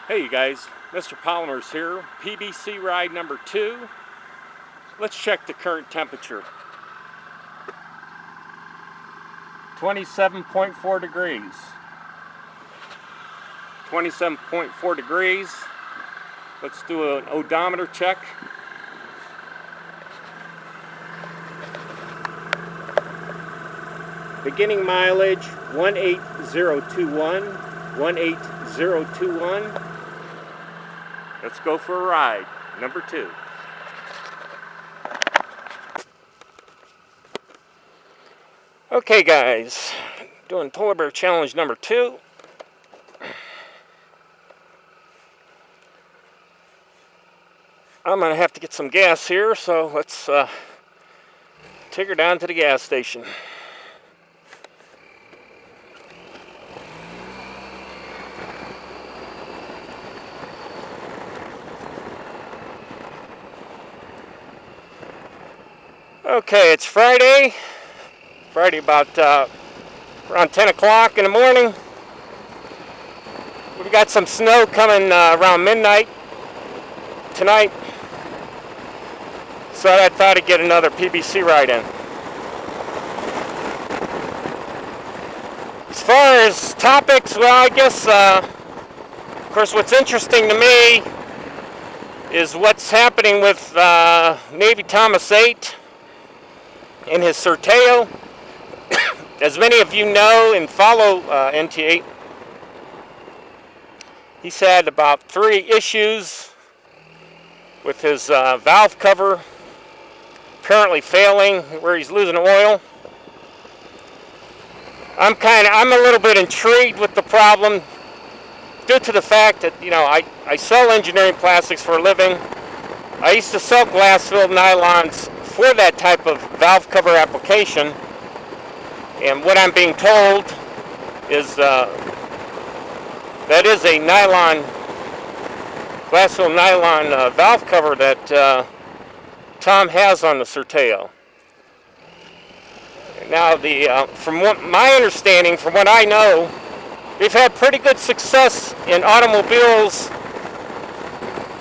Hey you guys, Mr. Polymer's here, PBC ride number 2. Let's check the current temperature. 27.4 degrees. 27.4 degrees. Let's do an odometer check. Beginning mileage 18021. 18021. Let's go for a ride, number 2. Okay guys, doing Polar Bear Challenge number 2. I'm going to have to get some gas here, so let's take her down to the gas station. Okay, it's Friday about around 10 o'clock in the morning. We've got some snow coming around midnight tonight, so I thought I'd get another PBC ride in. As far as topics, well, I guess, of course, what's interesting to me is what's happening with Navy Thomas 8 and his Certeo. As many of you know and follow NT8, he's had about 3 issues with his valve cover apparently failing, where he's losing oil. I'm a little bit intrigued with the problem due to the fact that, you know, I sell engineering plastics for a living. I used to sell glass-filled nylons for that type of valve cover application, and what I'm being told is that is a nylon, glass-filled nylon valve cover that Tom has on the Certeo. Now, from what my understanding, from what I know, they've had pretty good success in automobiles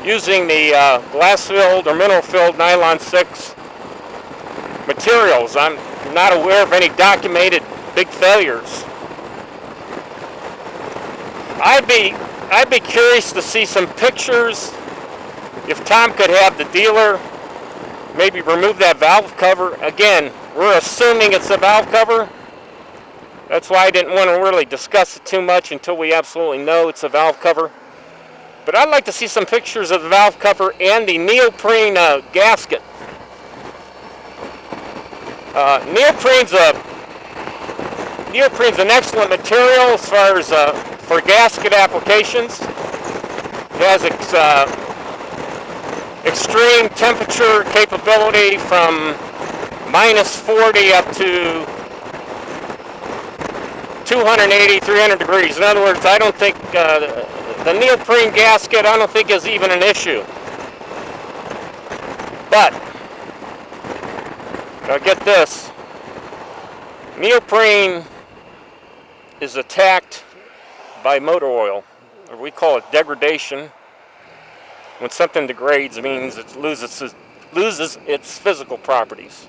using the glass-filled or mineral-filled nylon 6 materials. I'm not aware of any documented big failures. I'd be curious to see some pictures. If Tom could have the dealer maybe remove that valve cover. Again, we're assuming it's a valve cover. That's why I didn't want to really discuss it too much until we absolutely know it's a valve cover. But I'd like to see some pictures of the valve cover and the neoprene gasket. Neoprene's an excellent material as far as for gasket applications. It has extreme temperature capability from -40 up to 280, 300 degrees. In other words, I don't think the neoprene gasket, I don't think is even an issue. But now get this, neoprene is attacked by motor oil, or we call it degradation. When something degrades, it means it loses its physical properties.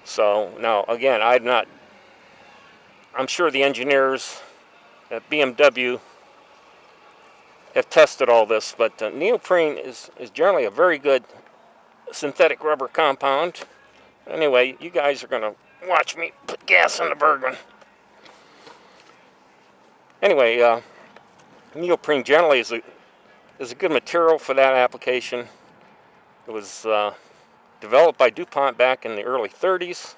So now, again, I'm sure the engineers at BMW have tested all this, but neoprene is generally a very good synthetic rubber compound. Anyway, you guys are going to watch me put gas in the Bergman. Anyway, neoprene generally is a good material for that application. It was developed by DuPont back in the early 30s.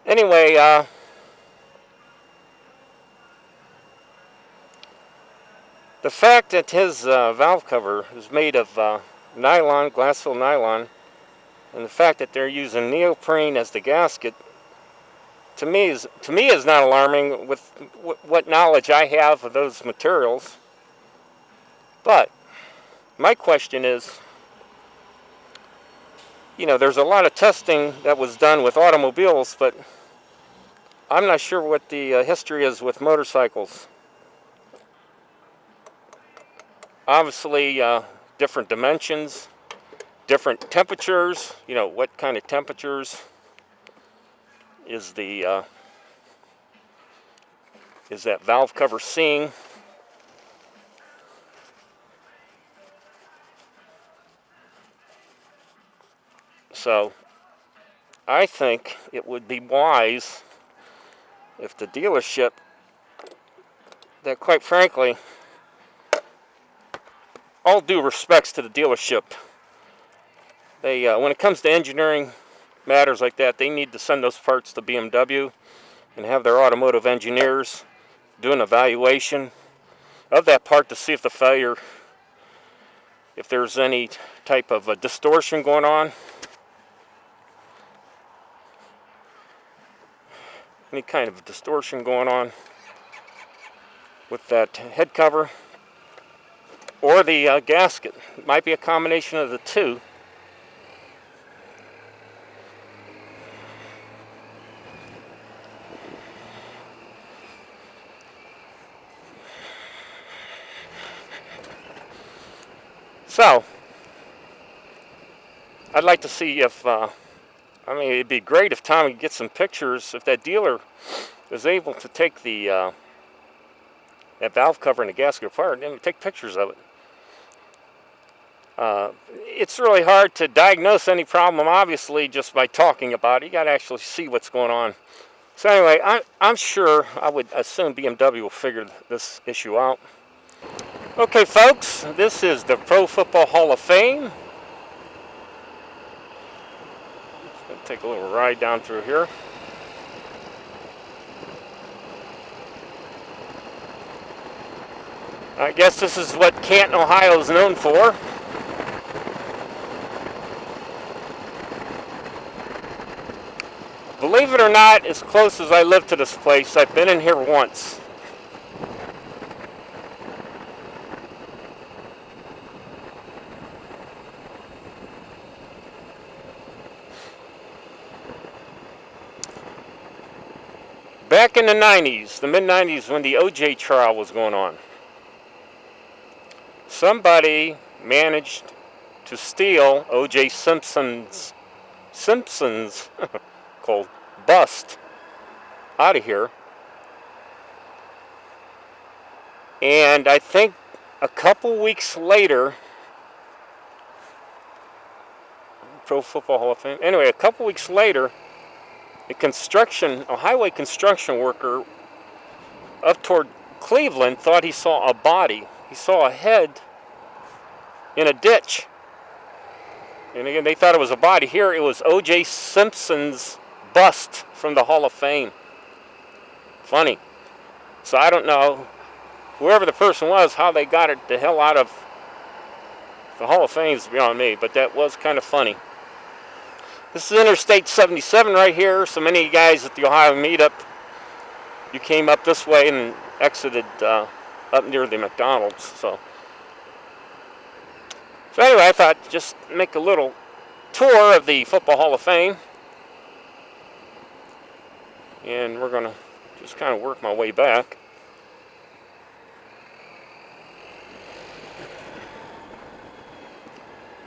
Anyway, the fact that his valve cover is made of nylon, glass-filled nylon, and the fact that they're using neoprene as the gasket, to me is not alarming with what knowledge I have of those materials. But my question is, there's a lot of testing that was done with automobiles, but I'm not sure what the history is with motorcycles. Obviously, different dimensions, different temperatures. What kind of temperatures is that valve cover seeing? So I think it would be wise if the dealership, that quite frankly, all due respects to the dealership, they when it comes to engineering matters like that, they need to send those parts to BMW and have their automotive engineers do an evaluation of that part to see if the failure, if there's any type of a distortion going on, any kind of distortion going on with that head cover or the gasket. It might be a combination of the two. So I'd like to see if it'd be great if Tommy could get some pictures, if that dealer is able to take that valve cover and the gasket apart and take pictures of it. It's really hard to diagnose any problem, obviously, just by talking about it. You got to actually see what's going on. So anyway, I'm sure, I would assume BMW will figure this issue out. Okay, folks, this is the Pro Football Hall of Fame. Take a little ride down through here. I guess this is what Canton, Ohio is known for. Believe it or not, as close as I live to this place, I've been in here once. Back in the 90s, the mid-90s, when the OJ trial was going on, somebody managed to steal OJ Simpson's cold bust out of here. And I think a couple weeks later, Pro Football Hall of Fame, anyway, a couple weeks later, a highway construction worker up toward Cleveland thought he saw a body. He saw a head in a ditch. And again, they thought it was a body. Here it was O.J. Simpson's bust from the Hall of Fame. Funny. So I don't know, whoever the person was, how they got it the hell out of the Hall of Fame is beyond me, but that was kind of funny. This is Interstate 77 right here. So many of you guys at the Ohio meetup, you came up this way and exited up near the McDonald's. So anyway, I thought just make a little tour of the Football Hall of Fame. And we're going to just kind of work my way back.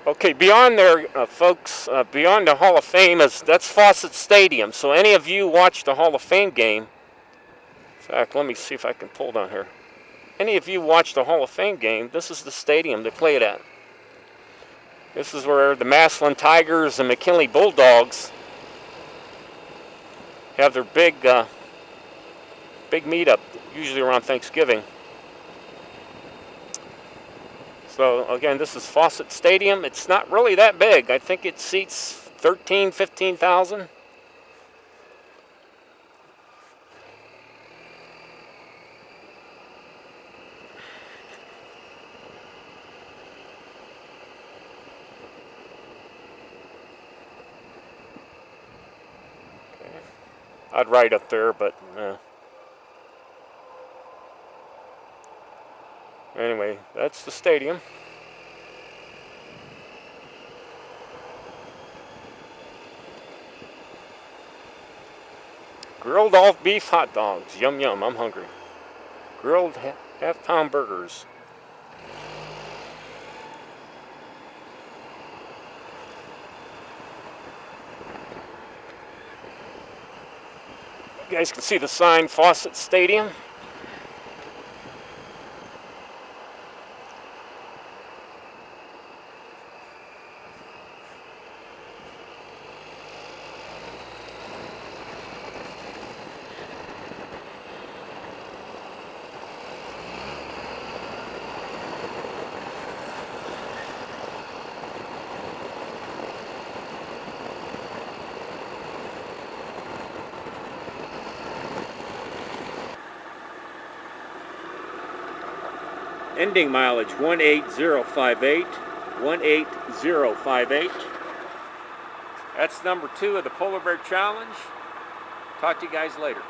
Okay, beyond there, folks, beyond the Hall of Fame, that's Fawcett Stadium. So any of you watched the Hall of Fame game, in fact, let me see if I can pull down here. Any of you watched the Hall of Fame game, this is the stadium they played at. This is where the Massillon Tigers and McKinley Bulldogs have their big meetup, usually around Thanksgiving. So again, this is Fawcett Stadium. It's not really that big. I think it seats 15,000. Okay. I'd ride up there, but Anyway, that's the stadium. Grilled all beef hot dogs. Yum yum, I'm hungry. Grilled half-pound burgers. You guys can see the sign, Fawcett Stadium. Ending mileage 18058. 18058. That's number 2 of the Polar Bear Challenge. Talk to you guys later.